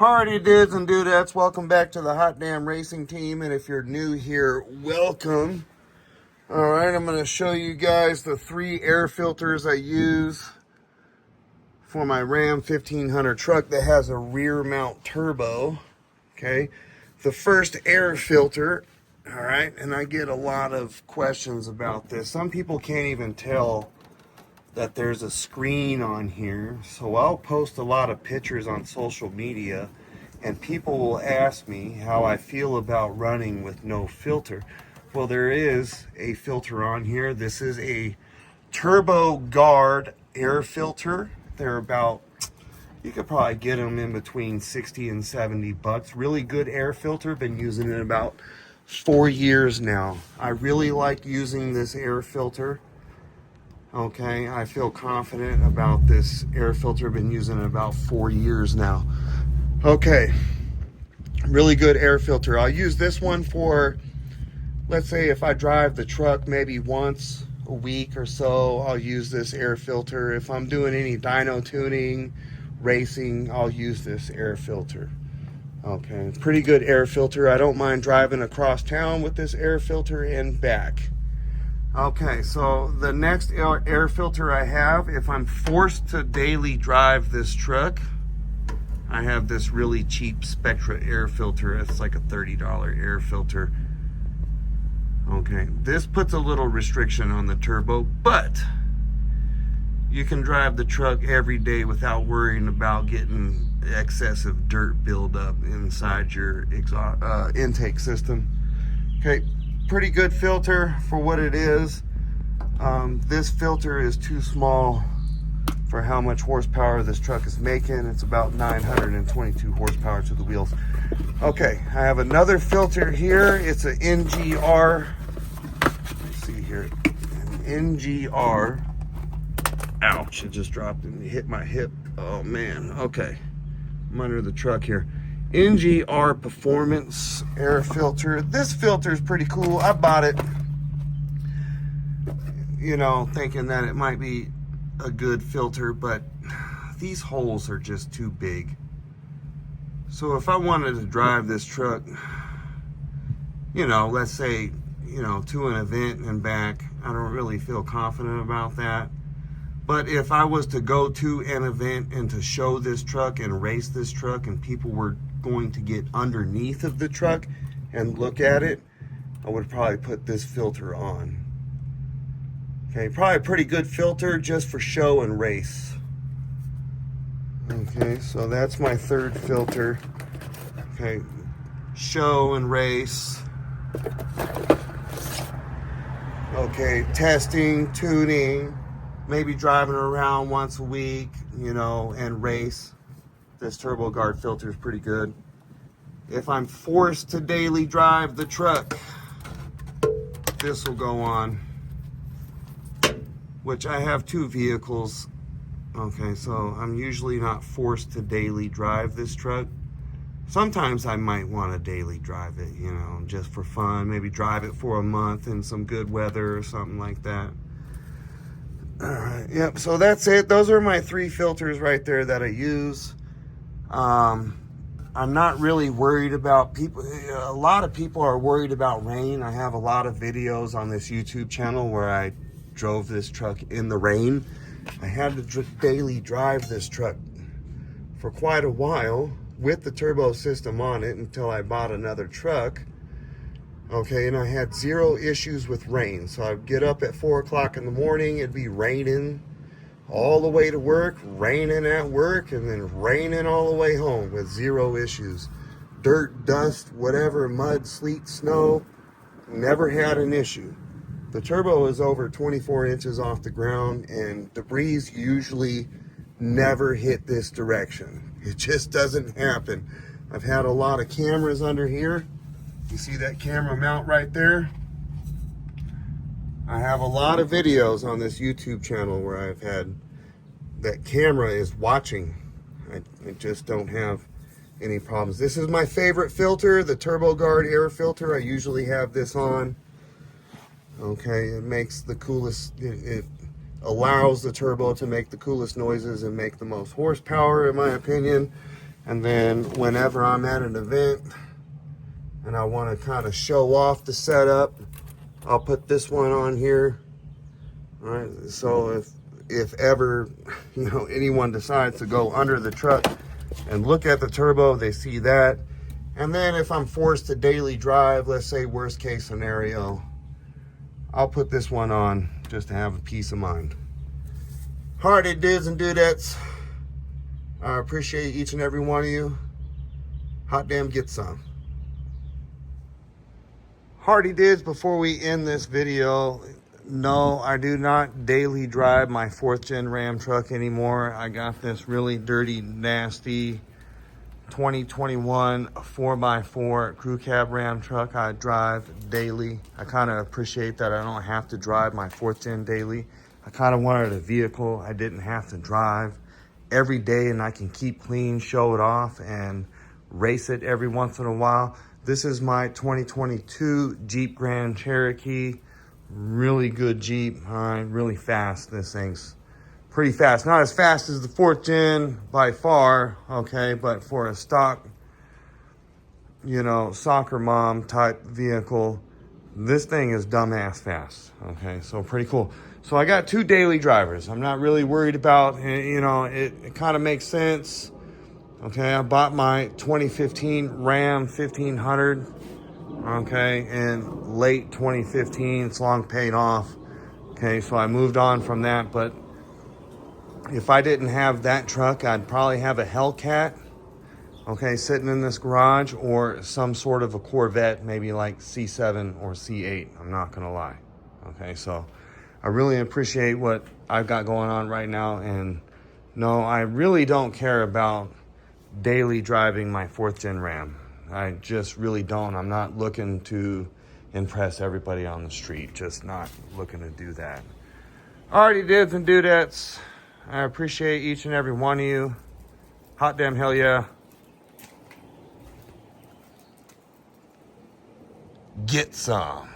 Hardy dudes and dudettes, welcome back to the Hot Damn Racing Team. And if you're new here, welcome. Alright, I'm going to show you guys the 3 air filters I use for my Ram 1500 truck that has a rear mount turbo. Okay, the first air filter, alright, and I get a lot of questions about this. Some people can't even tell that there's a screen on here, so I'll post a lot of pictures on social media and people will ask me how I feel about running with no filter. Well, there is a filter on here. This is a Turbo Guard air filter. They're about, you could probably get them in between 60 and 70 bucks. Really good air filter. Been using it about 4 years now. I really like using this air filter. Okay, I feel confident about this air filter. Been using it about 4 years now. Okay, really good air filter. I'll use this one for, let's say if I drive the truck maybe once a week or so, I'll use this air filter. If I'm doing any dyno tuning, racing, I'll use this air filter. Okay, pretty good air filter. I don't mind driving across town with this air filter and back. Okay, so the next air filter I have, if I'm forced to daily drive this truck, I have this really cheap Spectra air filter. It's like a $30 air filter. Okay, this puts a little restriction on the turbo, but you can drive the truck every day without worrying about getting excessive dirt buildup inside your exhaust, intake system. Okay, pretty good filter for what it is. This filter is too small for how much horsepower this truck is making. It's about 922 horsepower to the wheels. Okay, I have another filter here. It's an NGR. Let's see here, an NGR. Ouch, it just dropped and hit my hip. Oh man, okay. I'm under the truck here. NGR Performance air filter. This filter is pretty cool. I bought it, you know, thinking that it might be a good filter, but these holes are just too big. So if I wanted to drive this truck, you know, let's say, you know, to an event and back, I don't really feel confident about that. But if I was to go to an event and to show this truck and race this truck and people were going to get underneath of the truck and look at it, I would probably put this filter on. Okay, probably a pretty good filter just for show and race. Okay, so that's my third filter. Okay, show and race. Okay, testing, tuning, maybe driving around once a week, you know, and race. This Turbo Guard filter is pretty good. If I'm forced to daily drive the truck, this will go on, which I have 2 vehicles. Okay, so I'm usually not forced to daily drive this truck. Sometimes I might want to daily drive it, you know, just for fun. Maybe drive it for a month in some good weather or something like that. Alright, yep, so that's it. Those are my 3 filters right there that I use. I'm not really worried about people. A lot of people are worried about rain. I have a lot of videos on this YouTube channel where I drove this truck in the rain. I had to daily drive this truck for quite a while with the turbo system on it until I bought another truck. Okay, and I had 0 issues with rain. So I'd get up at 4 o'clock in the morning, it'd be raining all the way to work, raining at work, and then raining all the way home with 0 issues. Dirt, dust, whatever, mud, sleet, snow, never had an issue. The turbo is over 24 inches off the ground, and debris usually never hit this direction. It just doesn't happen. I've had a lot of cameras under here. You see that camera mount right there? I have a lot of videos on this YouTube channel where I've had that camera is watching. I just don't have any problems. This is my favorite filter, the Turbo Guard air filter. I usually have this on. Okay, it makes the coolest, it allows the turbo to make the coolest noises and make the most horsepower, in my opinion. And then whenever I'm at an event and I want to kind of show off the setup, I'll put this one on here. All right, so if ever, you know, anyone decides to go under the truck and look at the turbo, they see that. And then if I'm forced to daily drive, let's say worst case scenario, I'll put this one on just to have a peace of mind. Alrighty, dudes and dudettes, I appreciate each and every one of you. Hot damn, get some. Hardy dudes, before we end this video, no, I do not daily drive my 4th gen Ram truck anymore. I got this really dirty, nasty 2021 4x4 crew cab Ram truck I drive daily. I kind of appreciate that I don't have to drive my 4th gen daily. I kind of wanted a vehicle I didn't have to drive every day and I can keep clean, show it off, and race it every once in a while. This is my 2022 Jeep Grand Cherokee. Really good Jeep, all right, really fast. This thing's pretty fast. Not as fast as the 4th gen by far, okay, but for a stock, you know, soccer mom type vehicle, this thing is dumbass fast, okay, so pretty cool. So I got 2 daily drivers. I'm not really worried about, you know, it kind of makes sense. Okay, I bought my 2015 Ram 1500, okay, in late 2015. It's long paid off. Okay, so I moved on from that, but if I didn't have that truck, I'd probably have a Hellcat, okay, sitting in this garage, or some sort of a Corvette, maybe like C7 or C8, I'm not gonna lie. Okay, so I really appreciate what I've got going on right now, and no, I really don't care about daily driving my 4th gen Ram. I just really don't. I'm not looking to impress everybody on the street. Just not looking to do that. Alrighty, dudes and dudettes. I appreciate each and every one of you. Hot damn hell yeah. Get some.